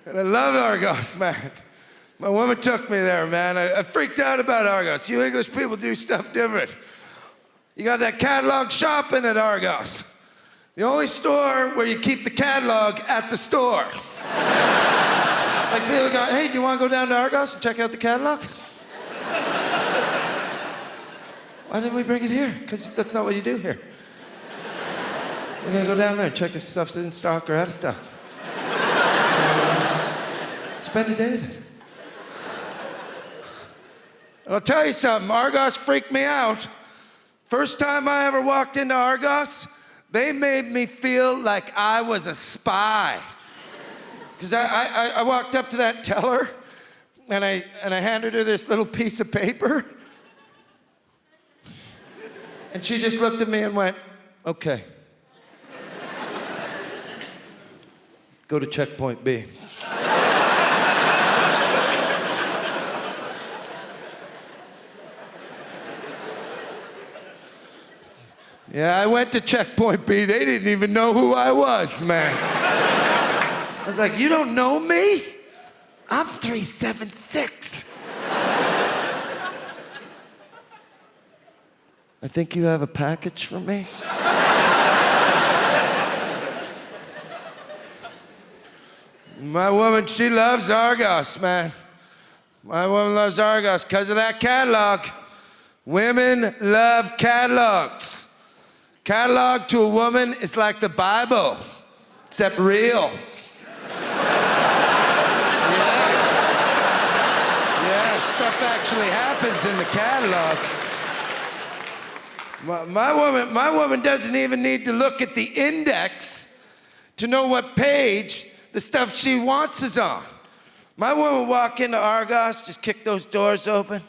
And I love Argos, man. My woman took me there, man. I freaked out about Argos. You English people do stuff different. You got that catalog shopping at Argos. The only store where you keep the catalog at the store. Like people go, hey, do you want to go down to Argos and check out the catalog? Why didn't we bring it here? Because that's not what you do here. We're gonna go down there and check if stuff's in stock or out of stock. Spend a day with it. And I'll tell you something, Argos freaked me out. First time I ever walked into Argos, they made me feel like I was a spy. Because I walked up to that teller and I handed her this little piece of paper. And she just looked at me and went, okay. Go to checkpoint B. Yeah, I went to checkpoint B. They didn't even know who I was, man. I was like, you don't know me? I'm 376. I think you have a package for me. My woman, she loves Argos, man. My woman loves Argos because of that catalog. Women love catalogs. Catalog to a woman is like the Bible, except real. Yeah, stuff actually happens in the catalog. My woman doesn't even need to look at the index to know what page the stuff she wants is on. My woman will walk into Argos, just kick those doors open,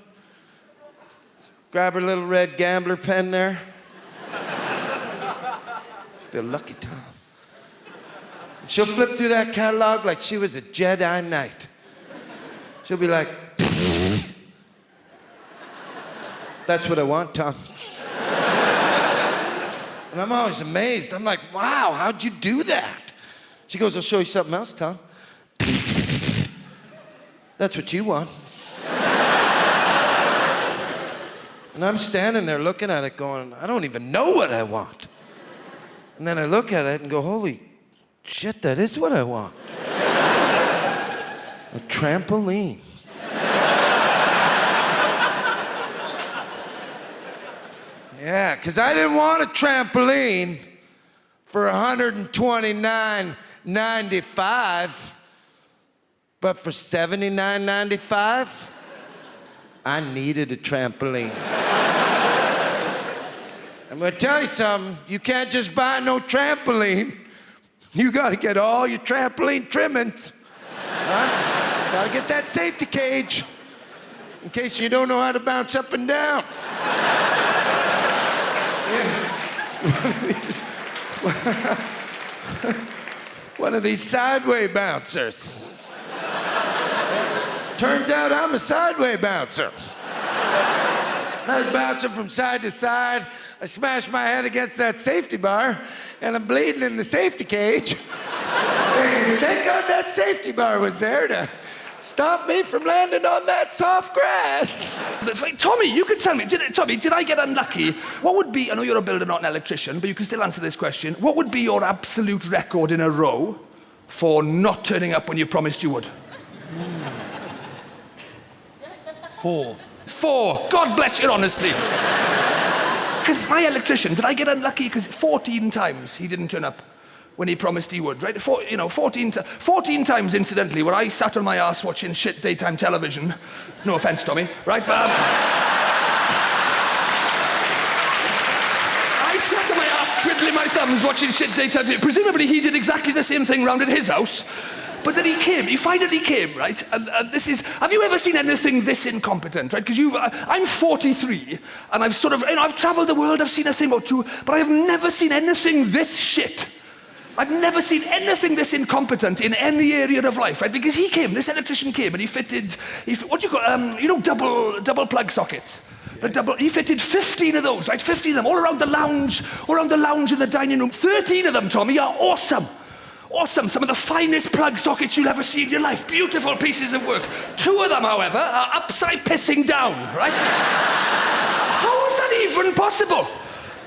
grab her little red gambler pen there. Feel lucky, Tom. She'll flip through that catalog like she was a Jedi Knight. She'll be like, that's what I want, Tom. And I'm always amazed. I'm like, wow, how'd you do that? She goes, I'll show you something else, Tom. That's what you want. And I'm standing there looking at it going, I don't even know what I want. And then I look at it and go, holy shit, that is what I want. A trampoline. Yeah, because I didn't want a trampoline for $129.95, but for $79.95, I needed a trampoline. I'm gonna tell you something, you can't just buy no trampoline. You gotta get all your trampoline trimmings. Huh? Gotta get that safety cage in case you don't know how to bounce up and down. One of these sideway bouncers. Turns out I'm a sideway bouncer. I was bouncing from side to side. I smashed my head against that safety bar, and I'm bleeding in the safety cage. Thank God that safety bar was there to stop me from landing on that soft grass. Tommy, you could tell me, did I get unlucky? What would be, I know you're a builder, not an electrician, but you can still answer this question. What would be your absolute record in a row for not turning up when you promised you would? 4. 4. God bless your honesty. Because my electrician, did I get unlucky? Because 14 times he didn't turn up when he promised he would, right? 14 times, incidentally, where I sat on my ass watching shit daytime television. No offense, Tommy, right? But I sat on my ass twiddling my thumbs watching shit daytime television. Presumably he did exactly the same thing round at his house. But then he finally came, right? And this is, have you ever seen anything this incompetent, right? Because I'm 43, and I've I've traveled the world, I've seen a thing or two, but I've never seen anything this shit. I've never seen anything this incompetent in any area of life, right? Because this electrician came, and he fitted, what do you call, double plug sockets. Yes. He fitted 15 of those, right? 15 of them, all around the lounge in the dining room. 13 of them, Tommy, are awesome. Awesome, some of the finest plug sockets you'll ever see in your life. Beautiful pieces of work. 2 of them, however, are upside pissing down, right? How is that even possible?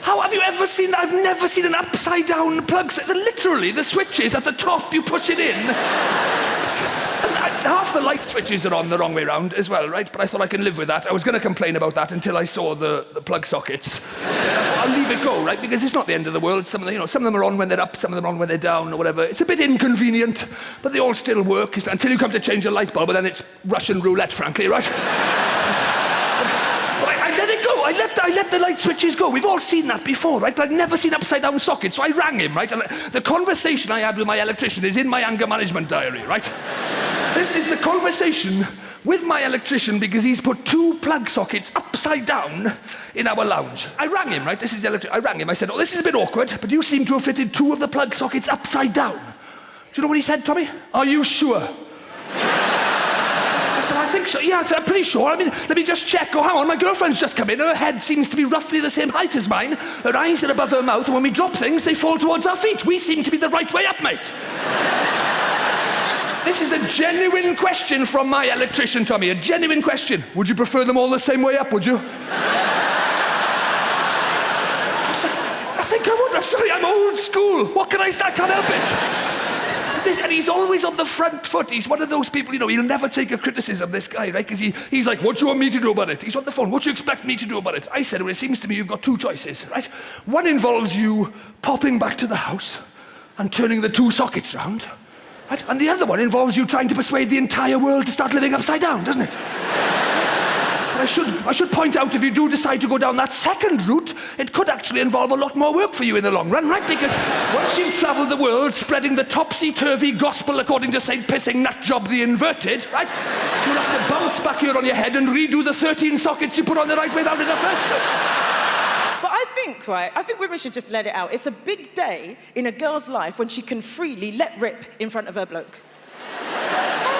How have you ever seen that? I've never seen an upside down plug. Literally, the switches at the top, you push it in. And half the light switches are on the wrong way round as well, right? But I thought I can live with that. I was going to complain about that until I saw the plug sockets. I'll leave it go, right? Because it's not the end of the world. Some of them are on when they're up, some of them are on when they're down, or whatever. It's a bit inconvenient, but they all still work until you come to change a light bulb, and then it's Russian roulette, frankly, right? But I let it go. I let the light switches go. We've all seen that before, right? But I've never seen upside down sockets, so I rang him, right? And the conversation I had with my electrician is in my anger management diary, right? This is the conversation with my electrician because he's put 2 plug sockets upside down in our lounge. I rang him, right? This is the electrician. I rang him. I said, oh, this is a bit awkward, but you seem to have fitted 2 of the plug sockets upside down. Do you know what he said, Tommy? Are you sure? I said, I think so. Yeah, I'm pretty sure. I mean, let me just check. Oh, hang on, my girlfriend's just come in. Her head seems to be roughly the same height as mine. Her eyes are above her mouth, and when we drop things, they fall towards our feet. We seem to be the right way up, mate. This is a genuine question from my electrician, Tommy. A genuine question. Would you prefer them all the same way up, would you? I think I would. I'm sorry, I'm old school. What can I say? I can't help it. And he's always on the front foot. He's one of those people, he'll never take a criticism, this guy, right? Because he's like, what do you want me to do about it? He's on the phone. What do you expect me to do about it? I said, well, it seems to me you've got 2 choices, right? One involves you popping back to the house and turning the 2 sockets round. Right? And the other one involves you trying to persuade the entire world to start living upside down, doesn't it? But I should point out, if you do decide to go down that second route, it could actually involve a lot more work for you in the long run, right? Because once you've travelled the world spreading the topsy-turvy gospel according to St. Pissing Nutjob the Inverted, right? You'll have to bounce back here on your head and redo the 13 sockets you put on the right way round in the first place. But I think women should just let it out. It's a big day in a girl's life when she can freely let rip in front of her bloke.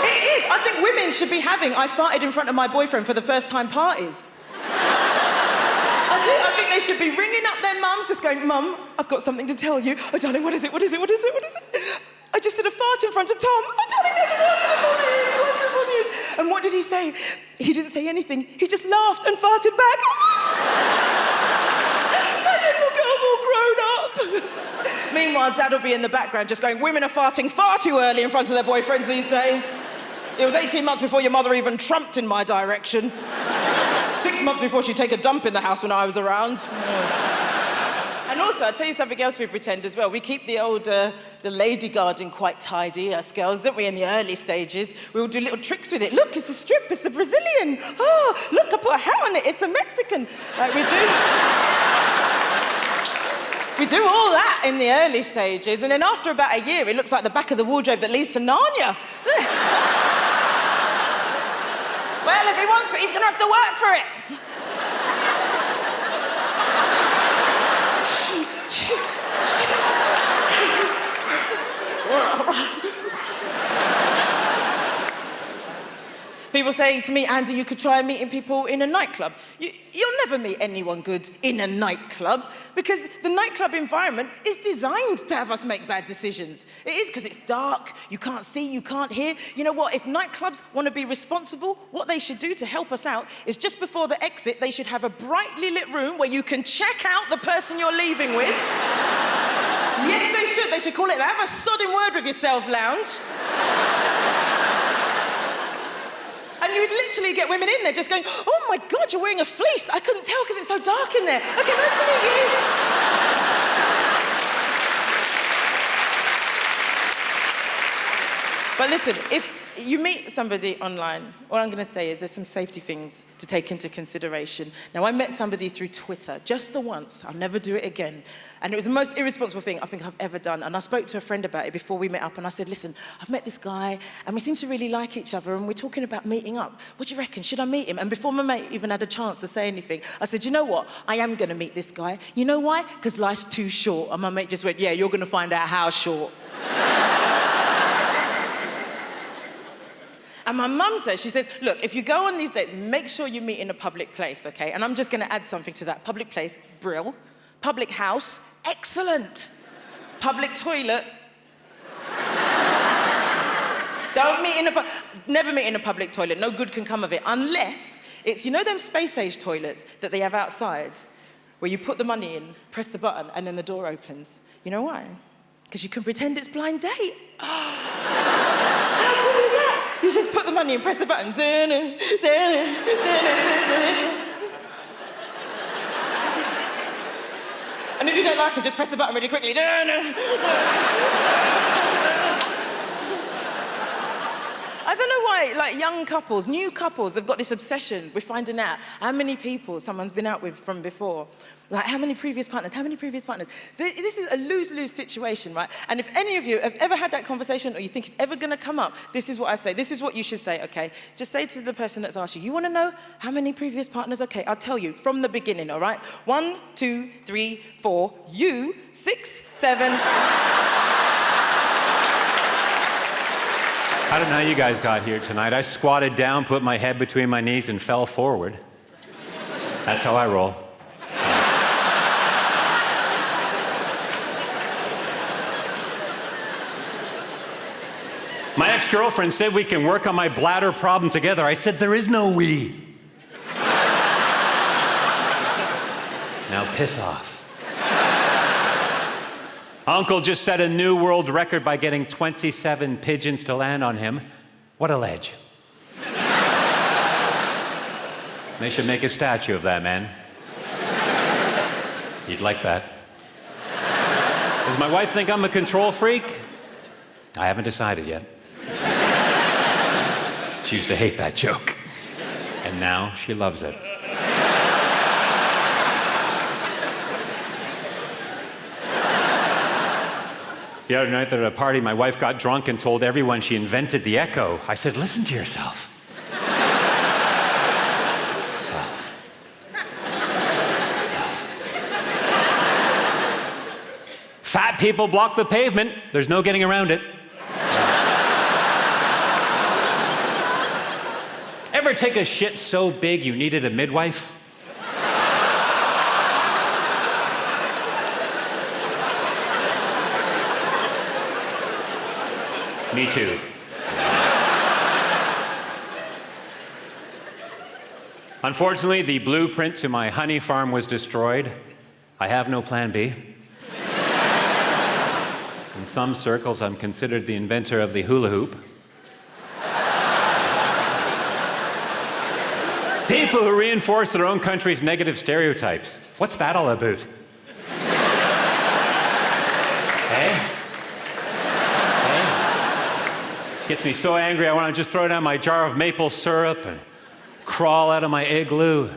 It is. I think women should be having I farted in front of my boyfriend for the first time parties. I do. I think they should be ringing up their mums, just going, Mum, I've got something to tell you. Oh, darling, what is it? What is it? What is it? What is it? I just did a fart in front of Tom. Oh, darling, that's wonderful news, wonderful news. And what did he say? He didn't say anything. He just laughed and farted back. My little girl's all grown up. Meanwhile, Dad will be in the background just going, women are farting far too early in front of their boyfriends these days. It was 18 months before your mother even trumped in my direction. 6 months before she'd take a dump in the house when I was around. Yes. And also, I'll tell you something else we pretend as well. We keep the lady garden quite tidy, us girls, don't we, in the early stages. We will do little tricks with it. Look, it's the strip, it's the Brazilian. Oh, look, I put a hat on it, it's the Mexican. Like we do. We do all that in the early stages, and then after about a year, it looks like the back of the wardrobe that leads to Narnia. Well, if he wants it, he's gonna have to work for it. People saying to me, Andy, you could try meeting people in a nightclub. You'll never meet anyone good in a nightclub because the nightclub environment is designed to have us make bad decisions. It is because it's dark, you can't see, you can't hear. You know what, if nightclubs want to be responsible, what they should do to help us out is just before the exit, they should have a brightly lit room where you can check out the person you're leaving with. Yes, they should. They should call it, have a sodding word with yourself lounge. And you would literally get women in there just going, oh my God, you're wearing a fleece. I couldn't tell because it's so dark in there. Okay, nice to meet you. But listen, if you meet somebody online, what I'm going to say is there's some safety things to take into consideration. Now, I met somebody through Twitter, just the once. I'll never do it again. And it was the most irresponsible thing I think I've ever done. And I spoke to a friend about it before we met up, and I said, listen, I've met this guy, and we seem to really like each other, and we're talking about meeting up. What do you reckon? Should I meet him? And before my mate even had a chance to say anything, I said, you know what? I am going to meet this guy. You know why? Because life's too short. And my mate just went, yeah, you're going to find out how short. And my mum says, she says, look, if you go on these dates, make sure you meet in a public place, okay? And I'm just going to add something to that. Public place, brill. Public house, excellent. Public toilet. Never meet in a public toilet. No good can come of it. Unless it's, you know them space-age toilets that they have outside? Where you put the money in, press the button, and then the door opens. You know why? Because you can pretend it's blind date. How cool is that? You just put the money in, press the button. And if you don't like it, just press the button really quickly. I don't know why, like young couples, new couples have got this obsession with finding out how many people someone's been out with from before. Like, how many previous partners? This is a lose-lose situation, right? And if any of you have ever had that conversation or you think it's ever gonna come up, this is what I say. This is what you should say, okay? Just say to the person that's asked you, you wanna know how many previous partners? Okay, I'll tell you from the beginning, all right? 1, 2, 3, 4, you, 6, 7... I don't know how you guys got here tonight. I squatted down, put my head between my knees, and fell forward. That's how I roll. My ex-girlfriend said we can work on my bladder problem together. I said, there is no we. Now piss off. Uncle just set a new world record by getting 27 pigeons to land on him. What a ledge. They should make a statue of that man. You'd like that. Does my wife think I'm a control freak? I haven't decided yet. She used to hate that joke. And now she loves it. The other night at a party, my wife got drunk and told everyone she invented the echo. I said, listen to yourself. Self. Fat people block the pavement. There's no getting around it. Ever take a shit so big you needed a midwife? Me too. Unfortunately, the blueprint to my honey farm was destroyed. I have no plan B. In some circles, I'm considered the inventor of the hula hoop. People who reinforce their own country's negative stereotypes. What's that all about? Hey? Gets me so angry I want to just throw down my jar of maple syrup and crawl out of my igloo,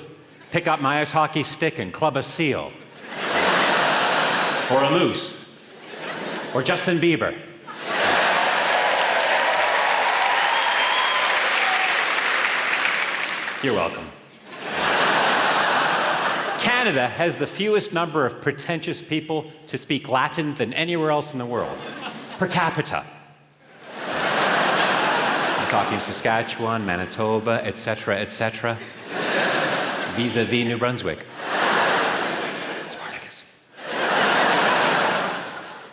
pick up my ice hockey stick and club a seal. Or a moose. Or Justin Bieber. You're welcome. Canada has the fewest number of pretentious people to speak Latin than anywhere else in the world, per capita. Talking Saskatchewan, Manitoba, etc., etc. Vis-a-vis New Brunswick. Spartacus.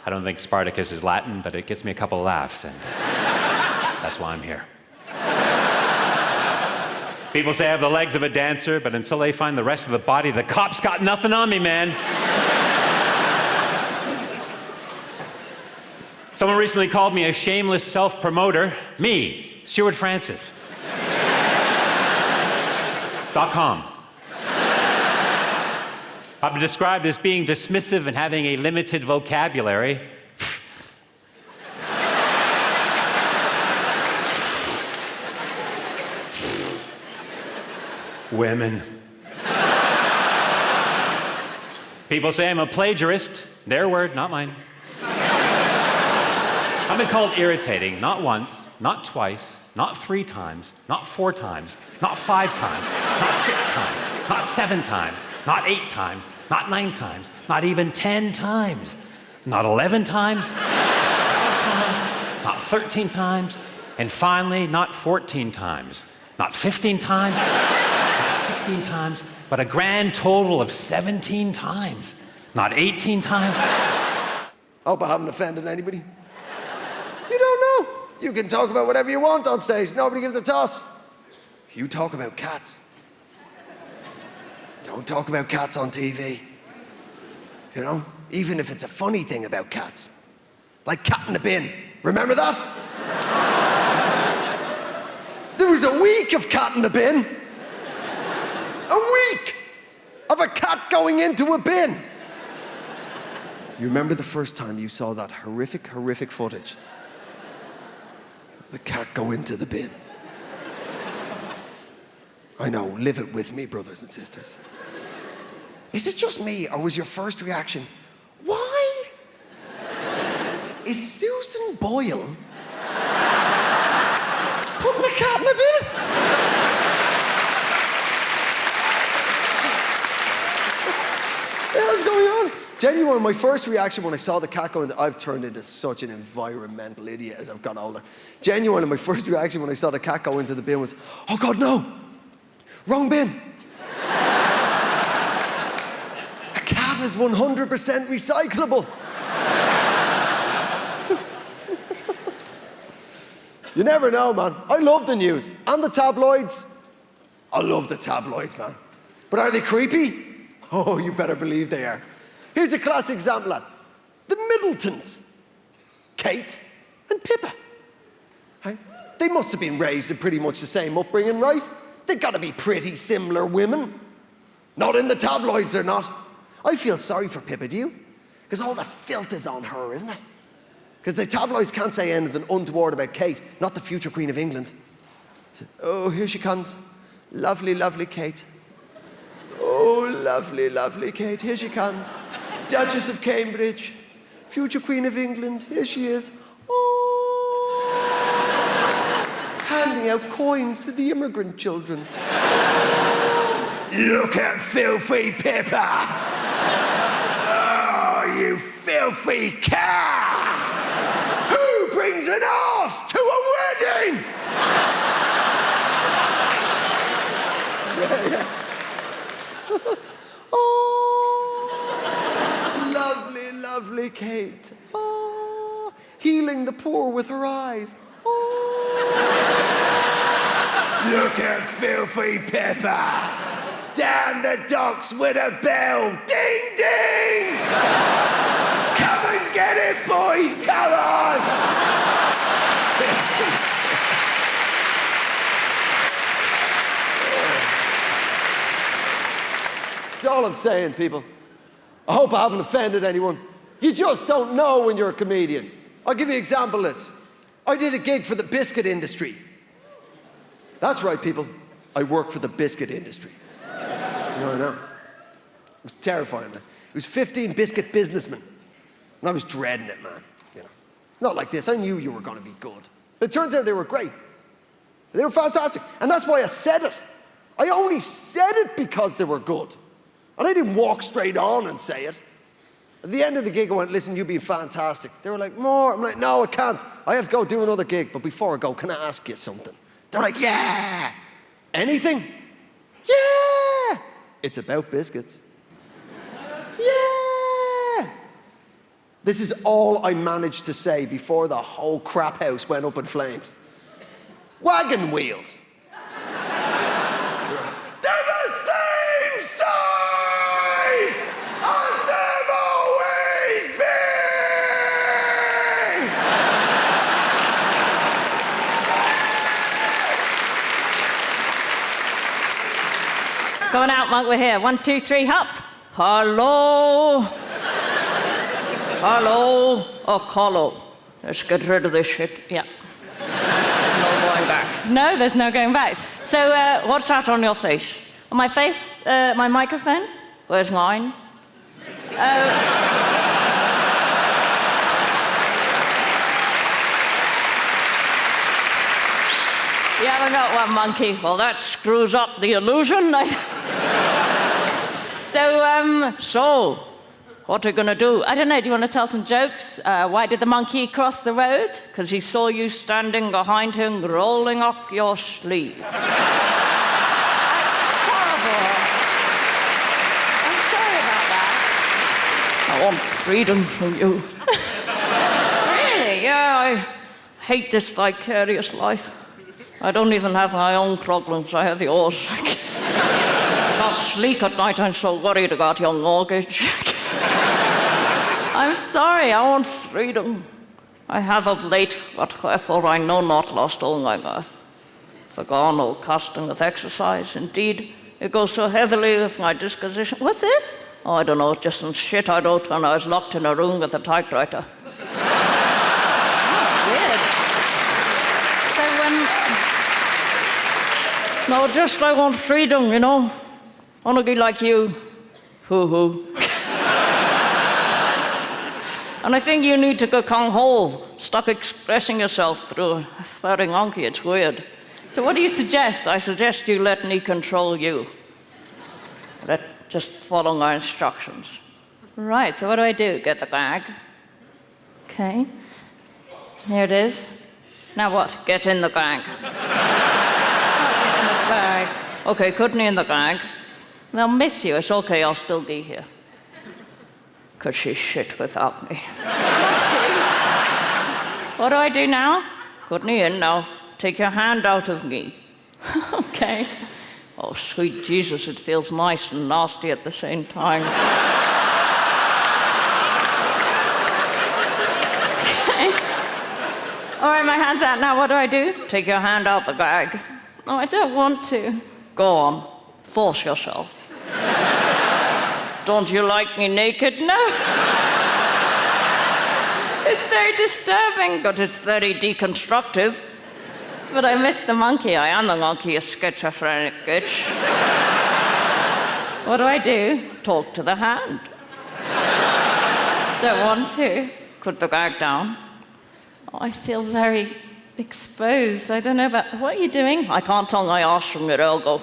I don't think Spartacus is Latin, but it gets me a couple laughs, and that's why I'm here. People say I have the legs of a dancer, but until they find the rest of the body, the cops got nothing on me, man. Someone recently called me a shameless self-promoter. Me. Stewart Francis. .com. I've been described as being dismissive and having a limited vocabulary. Women. People say I'm a plagiarist. Their word, not mine. I've been called irritating, not once, not twice, not 3 times, not 4 times, not 5 times, not 6 times, not 7 times, not 8 times, not 9 times, not even 10 times, not 11 times, not 12 times, not 13 times, and finally, not 14 times, not 15 times, not 16 times, but a grand total of 17 times, not 18 times. Hope I haven't offended anybody. You don't know. You can talk about whatever you want on stage. Nobody gives a toss. You talk about cats. Don't talk about cats on TV. You know? Even if it's a funny thing about cats. Like Cat in the Bin. Remember that? There was a week of Cat in the Bin. A week of a cat going into a bin. You remember the first time you saw that horrific, horrific footage? The cat go into the bin. I know, live it with me, brothers and sisters. Is this just me, or was your first reaction, why is Susan Boyle putting a cat in a bin? What the hell's going on? Genuine, my first reaction when I saw the cat go in, I've turned into such an environmental idiot as I've got older. Genuine, my first reaction when I saw the cat go into the bin was, oh God, no, wrong bin. A cat is 100% recyclable. You never know, man. I love the news. And the tabloids. I love the tabloids, man. But are they creepy? Oh, you better believe they are. Here's a classic example, lad. The Middletons. Kate and Pippa. Right? They must have been raised in pretty much the same upbringing, right? They've got to be pretty similar women. Not in the tabloids, they're not. I feel sorry for Pippa, do you? Because all the filth is on her, isn't it? Because the tabloids can't say anything untoward about Kate, not the future Queen of England. So, oh, here she comes. Lovely, lovely Kate. Oh, lovely, lovely Kate. Here she comes. Duchess of Cambridge. Future Queen of England. Here she is. Oh. Handing out coins to the immigrant children. Look at filthy Pippa. Oh, you filthy cow. Who brings an arse to a wedding? Yeah. Oh, lovely, lovely Kate. Oh, healing the poor with her eyes. Oh. Look at filthy Pippa. Down the docks with a bell. Ding, ding. Come and get it, boys. Come on. That's all I'm saying, people. I hope I haven't offended anyone. You just don't know when you're a comedian. I'll give you an example of this. I did a gig for the biscuit industry. That's right, people. I work for the biscuit industry. I know. It was terrifying, man. It was 15 biscuit businessmen. And I was dreading it, man. You know, not like this. I knew you were going to be good. But it turns out they were great. They were fantastic. And that's why I said it. I only said it because they were good. And I didn't walk straight on and say it. At the end of the gig, I went, listen, you've been fantastic. They were like, more. I'm like, no, I can't. I have to go do another gig. But before I go, can I ask you something? They're like, yeah. Anything? Yeah. It's about biscuits. Yeah. This is all I managed to say before the whole crap house went up in flames. Wagon wheels. They're the same size as they've always been. Going out, Monk, we're here. 1, 2, 3, hop. Hello. Hello. Oh, Carlo. Let's get rid of this shit. Yeah. There's no going back. No, there's no going back. So, what's that on your face? On my face? My microphone? Where's mine? You haven't got one, monkey. Well, that screws up the illusion. So, what are you going to do? I don't know, do you want to tell some jokes? Why did the monkey cross the road? Because he saw you standing behind him, rolling up your sleeve. That's horrible. I'm sorry about that. I want freedom from you. Really? Yeah, I hate this vicarious life. I don't even have my own problems, I have yours. I can't sleep at night, I'm so worried about your mortgage. I'm sorry, I want freedom. I have of late, but wherefore I know not, lost all my mirth. Forgone all custom of exercise. Indeed, it goes so heavily with my disposition. What's this? Oh, I don't know, just some shit I wrote when I was locked in a room with a typewriter. Weird. So, no, just I want freedom, you know. I want to be like you. Hoo-hoo. And I think you need to go kung ho. Stop expressing yourself through a third monkey. It's weird. So what do you suggest? I suggest you let me control you. Just follow my instructions. Right, so what do I do? Get the bag. Okay. Here it is. Now what? Get in the bag. Get in the bag. Okay, put me in the bag. They'll miss you. It's okay, I'll still be here. Because she's shit without me. What do I do now? Put me in now. Take your hand out of me. Okay. Oh, sweet Jesus, it feels nice and nasty at the same time. Okay. All right, my hand's out now. What do I do? Take your hand out the bag. Oh, I don't want to. Go on. Force yourself. Don't you like me naked? No. It's very disturbing, but it's very deconstructive. But I miss the monkey. I am the monkey, a schizophrenic bitch. What do I do? Talk to the hand. Don't want to. Put the bag down. Oh, I feel very exposed. I don't know about... What are you doing? I can't tell my arse from your elbow.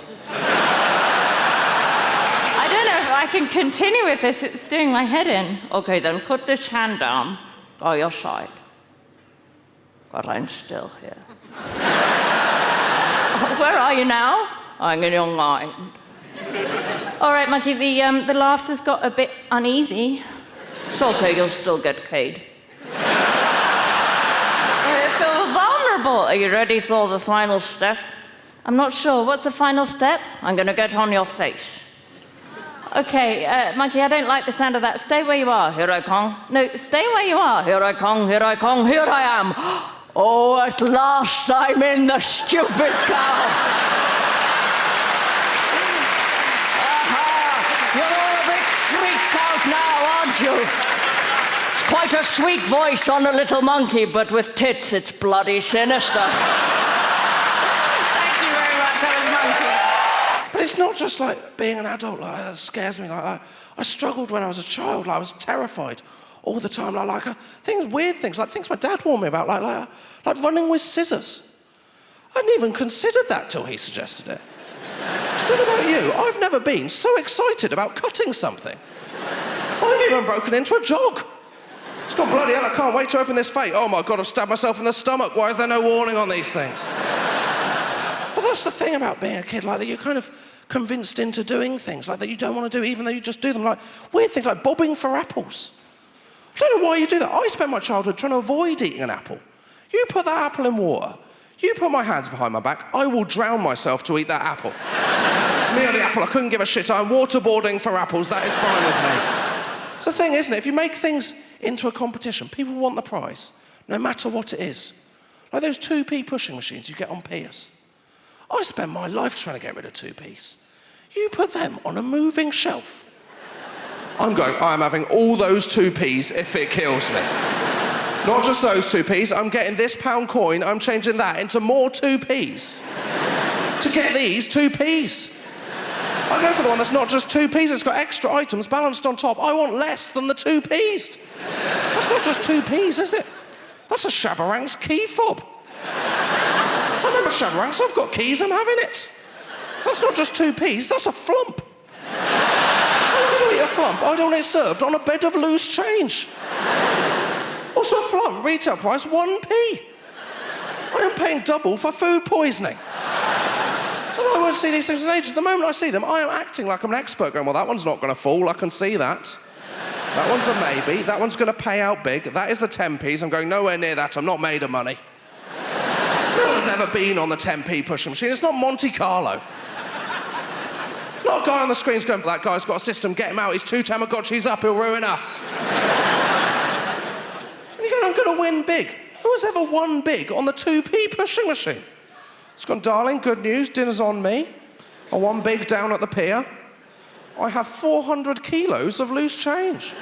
I don't know if I can continue with this. It's doing my head in. Okay, then put this hand down by your side. But I'm still here. Where are you now? I'm in your mind. All right, monkey, the laughter's got a bit uneasy. It's okay, you'll still get paid. I feel vulnerable. Are you ready for the final step? I'm not sure. What's the final step? I'm going to get on your face. Okay, monkey, I don't like the sound of that. Stay where you are. Here I come. No, stay where you are. Here I come, here I come, here I am. Oh, at last I'm in the stupid cow. You're all a bit freaked out now, aren't you? It's quite a sweet voice on a little monkey, but with tits, it's bloody sinister. Thank you very much, that was monkey. But it's not just like being an adult, like that scares me. Like I struggled when I was a child. Like, I was terrified all the time. Weird things, like things my dad warned me about, like running with scissors. I hadn't even considered that till he suggested it. Still about you, I've never been so excited about cutting something. I've even broken into a jog. It's gone bloody hell, I can't wait to open this fate. Oh my God, I've stabbed myself in the stomach. Why is there no warning on these things? But that's the thing about being a kid, like that you're kind of convinced into doing things like that you don't want to do, even though you just do them, like weird things like bobbing for apples. I don't know why you do that. I spent my childhood trying to avoid eating an apple. You put that apple in water, you put my hands behind my back, I will drown myself to eat that apple. It's me or the apple, I couldn't give a shit. I'm waterboarding for apples, that is fine with me. It's the thing, isn't it? If you make things into a competition, people want the prize, no matter what it is. Like those 2p pushing machines you get on Piers. I spent my life trying to get rid of 2p's. You put them on a moving shelf. I'm having all those 2p's if it kills me. Not just those 2p's, I'm getting this pound coin, I'm changing that into more 2p's. To get these 2p's. I go for the one that's not just 2p's, it's got extra items balanced on top. I want less than the 2p's. That's not just 2p's, is it? That's a Shabarang's key fob. I remember Shabarang's, I've got keys, I'm having it. That's not just 2p's, that's a flump. A flump, I don't want it served on a bed of loose change. Also a flump, retail price 1p. I am paying double for food poisoning. And I won't see these things in ages. The moment I see them, I am acting like I'm an expert, going, well, that one's not going to fall, I can see that. That one's a maybe, that one's going to pay out big, that is the 10p's, I'm going nowhere near that, I'm not made of money. ever been on the 10p pushing machine. It's not Monte Carlo. It's not a guy on the screen's going, that guy's got a system, get him out, he's 2 Tamagotchis up, he'll ruin us. And you're going, I'm going to win big. Who has ever won big on the 2p pushing machine? It's gone, darling, good news, dinner's on me. I won big down at the pier. I have 400 kilos of loose change.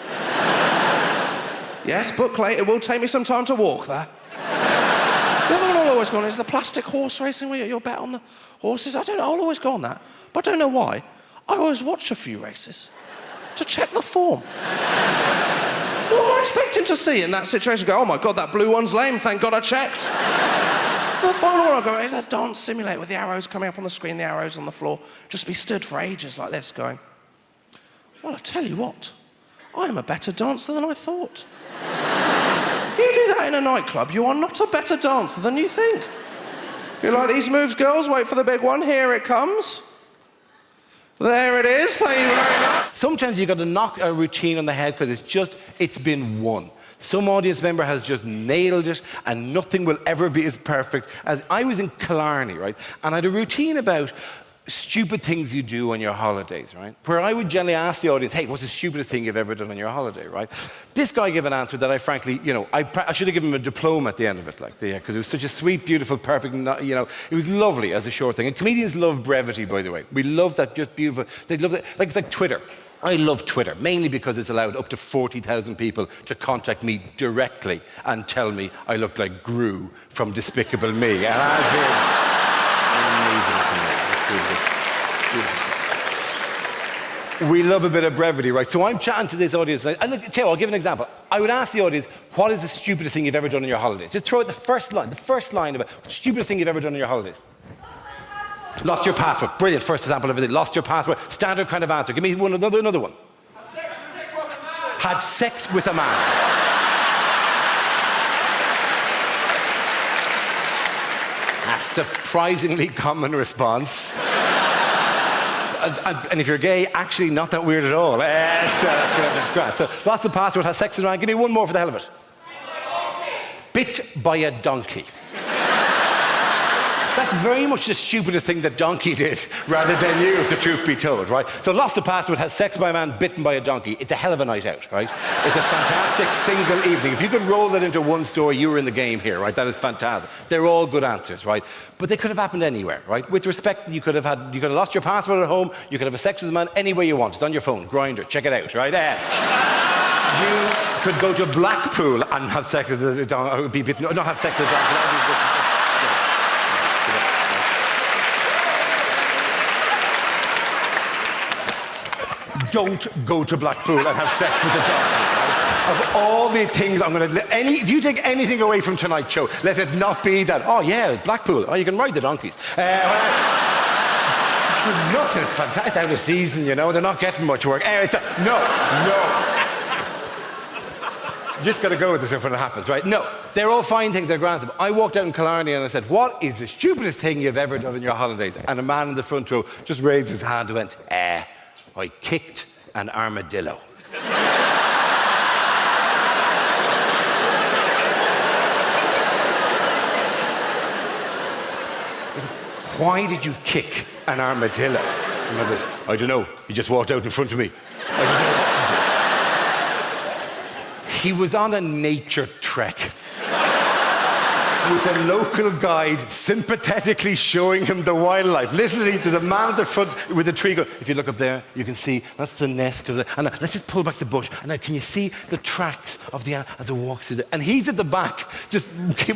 Yes, book late, it will take me some time to walk there. The other one I'll always go on is the plastic horse racing where you'll bet on the horses. I don't know, I'll always go on that. But I don't know why. I always watch a few races to check the form. What am I expecting to see in that situation? Go, oh my God, that blue one's lame, thank God I checked. The final one, I go, it's a dance simulator with the arrows coming up on the screen, the arrows on the floor. Just be stood for ages like this going, well, I tell you what, I am a better dancer than I thought. You do that in a nightclub, you are not a better dancer than you think. You like these moves, girls? Wait for the big one, here it comes. There it is, thank you very much. Sometimes you've got to knock a routine on the head because it's been won. Some audience member has just nailed it and nothing will ever be as perfect as... I was in Killarney, right? And I had a routine about stupid things you do on your holidays, right? Where I would generally ask the audience, hey, what's the stupidest thing you've ever done on your holiday, right? This guy gave an answer that I frankly, I should have given him a diploma at the end of it, because it was such a sweet, beautiful, perfect, it was lovely as a short thing. And comedians love brevity, by the way. We love that, just beautiful. They love it, it's like Twitter. I love Twitter, mainly because it's allowed up to 40,000 people to contact me directly and tell me I look like Gru from Despicable Me. And has been amazing for me. We love a bit of brevity, right? So I'm chatting to this audience, and look, I'll give an example. I would ask the audience, what is the stupidest thing you've ever done on your holidays? Just throw out the first line of it. What's the stupidest thing you've ever done on your holidays? Lost your passport. Brilliant, first example of everything. Lost your passport. Standard kind of answer. Give me another one. Had sex with a man. A surprisingly common response. And if you're gay, actually not that weird at all. That's great. So, lost the passport, has sex with a man. Give me one more for the hell of it. Bit by a donkey. That's very much the stupidest thing that donkey did, rather than you, if the truth be told, right? So lost a passport, has sex by a man, bitten by a donkey. It's a hell of a night out, right? It's a fantastic single evening. If you could roll that into one story, you were in the game here, right? That is fantastic. They're all good answers, right? But they could have happened anywhere, right? With respect, you could have lost your passport at home, you could have a sex with a man anywhere you want. It's on your phone, Grindr, check it out, right? You could go to Blackpool and have sex with a donkey, or be bitten, not have sex with a donkey. Don't go to Blackpool and have sex with a donkey. Right? Of all the things I'm going to... if you take anything away from tonight's show, let it not be that, oh yeah, Blackpool, oh, you can ride the donkeys. For nothing, it's fantastic. It's out of season, they're not getting much work. No. You just got to go with this when it happens, right? No, they're all fine things, they're grand stuff. I walked out in Killarney and I said, what is the stupidest thing you've ever done on your holidays? And a man in the front row just raised his hand and went, I kicked an armadillo. Why did you kick an armadillo? I don't know. He just walked out in front of me. I don't know what to do. He was on a nature trek with a local guide sympathetically showing him the wildlife. Literally, there's a man at the front with a tree going, if you look up there, you can see that's the nest of the... And let's just pull back the bush. And now, can you see the tracks of the... as it walks through and he's at the back, just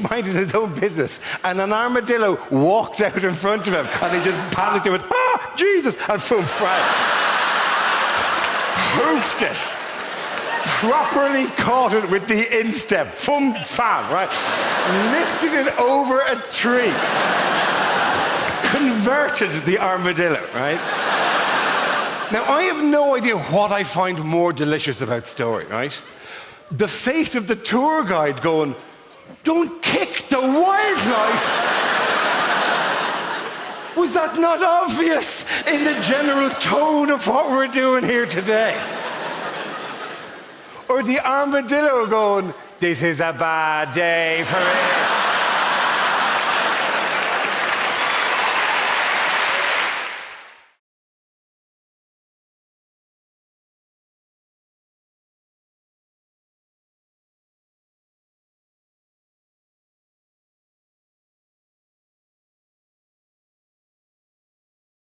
minding his own business. And an armadillo walked out in front of him. And he just panicked and went, Jesus! And boom, hoofed it. Properly caught it with the instep. Fam, right? Lifted it over a tree. Converted the armadillo, right? Now, I have no idea what I find more delicious about story, right? The face of the tour guide going, don't kick the wildlife. Was that not obvious in the general tone of what we're doing here today? Or the armadillo going, this is a bad day for it.